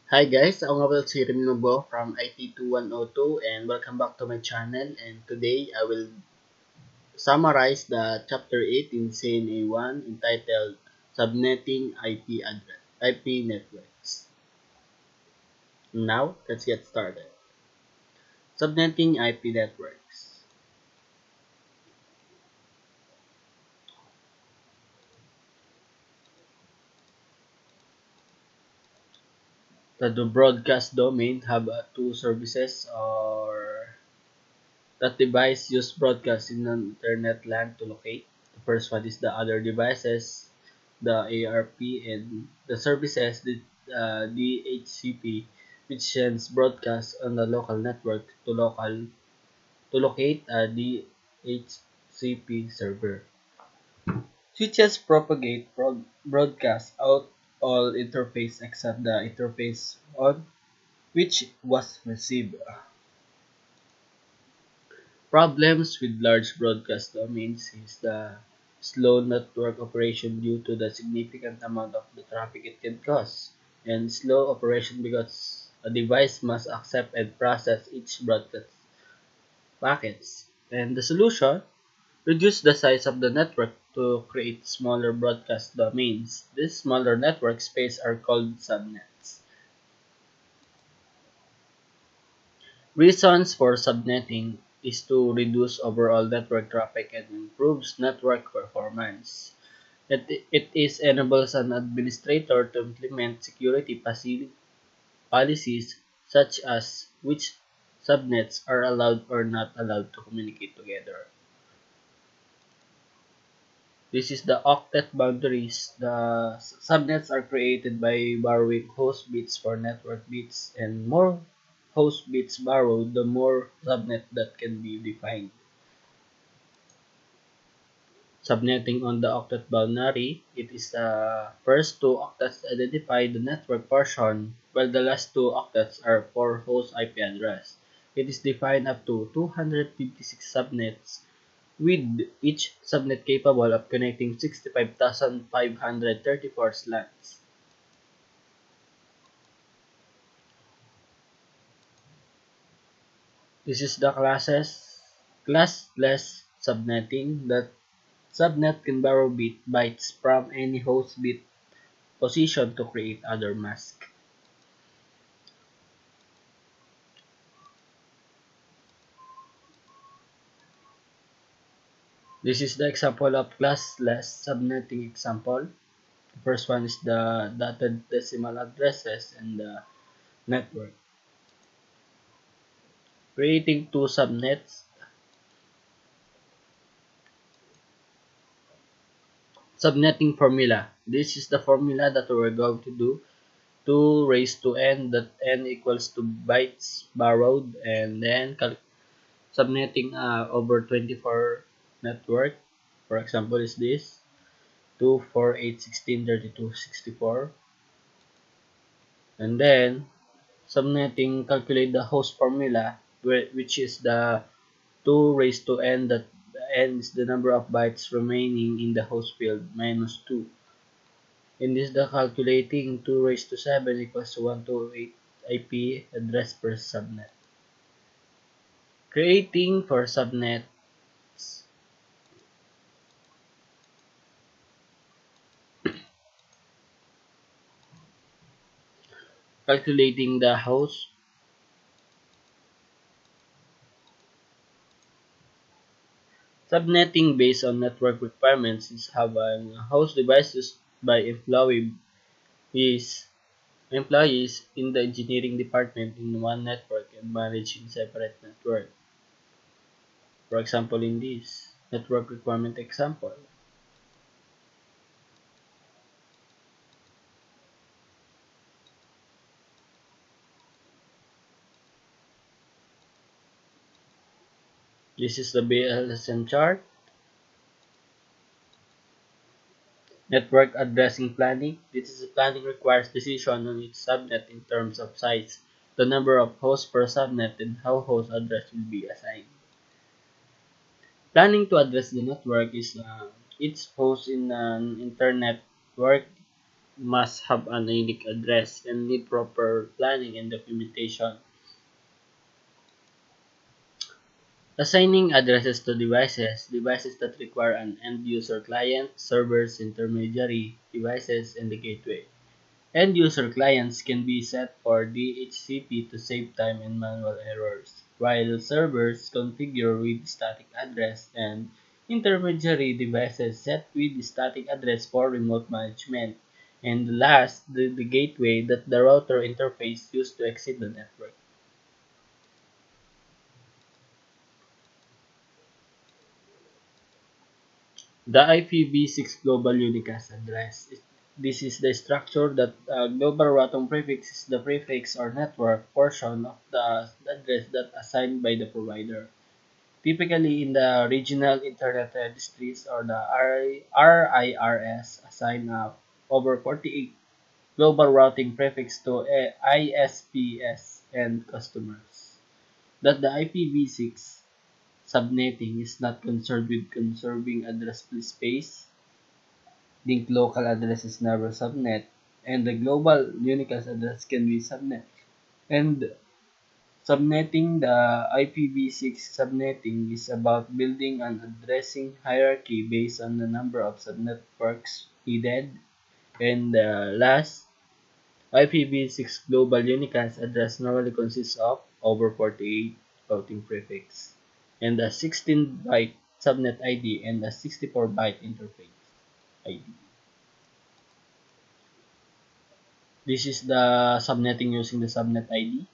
Hi guys, ako nga pala si Remnubo from IT2102 and welcome back to my channel, and today I will summarize the chapter 8 in CNA1 entitled Subnetting IP Networks. Now, let's get started. Subnetting IP Networks. The broadcast domain have two services or that device use broadcast in an internet land to locate. The first one is the other devices, the ARP, and the services, the DHCP, which sends broadcast on the local network to locate a DHCP server. Switches propagate broadcast out all interface except the interface on which was received. Problems with large broadcast domains is the slow network operation due to the significant amount of the traffic it can cause, and slow operation because a device must accept and process each broadcast packets. And the solution: reduce the size of the network to create smaller broadcast domains. These smaller network space are called subnets. Reasons for subnetting is to reduce overall network traffic and improves network performance. It is enables an administrator to implement security policies such as which subnets are allowed or not allowed to communicate together. This is the octet boundaries. The subnets are created by borrowing host bits for network bits, and more host bits borrowed, the more subnet that can be defined. Subnetting on the octet boundary, it is the first two octets identify the network portion, while the last two octets are for host IP address. It is defined up to 256 subnets, with each subnet capable of connecting 65,534 slots. This is the classless subnetting. That subnet can borrow bytes from any host bit position to create other masks. This is the example of classless subnetting example. The first one is the dotted decimal addresses and the network. Creating two subnets. Subnetting formula. This is the formula that we're going to do. 2 raised to n, that n equals to bytes borrowed, and then subnetting over 24 network. For example, is this 2, 4, 8, 16, 32, 64. And then subnetting, calculate the host formula, which is the 2 raised to n, that the n is the number of bytes remaining in the host field minus 2. In this, the calculating 2 raised to 7 equals to 128 IP address per subnet. Creating for subnets. Calculating the host. Subnetting based on network requirements is how a host device used by employees in the engineering department in one network and managed in separate network. For example, in this network requirement example, this is the BLSM chart. Network addressing planning. This is planning requires decision on each subnet in terms of size, the number of hosts per subnet, and how host address will be assigned. Planning to address the network is each host in an internet network must have an unique address and need proper planning and documentation. Assigning addresses to devices that require an end-user client, servers, intermediary devices, and the gateway. End-user clients can be set for DHCP to save time and manual errors, while servers configure with static address and intermediary devices set with static address for remote management. And last, the gateway that the router interface used to exit the network. The IPv6 global unicast address. This is the structure that global routing prefix is the prefix or network portion of the address that assigned by the provider. Typically in the regional internet registries or the RIRS assign over 48 global routing prefix to ISPs and customers. That the IPv6 subnetting is not concerned with conserving address space. Linked local address is never subnet, and the global unicast address can be subnet. And subnetting the IPv6 subnetting is about building an addressing hierarchy based on the number of subnetworks needed. And last, IPv6 global unicast address normally consists of over 48 routing prefix and a 16-byte subnet ID and a 64-byte interface ID. This is the subnetting using the subnet ID.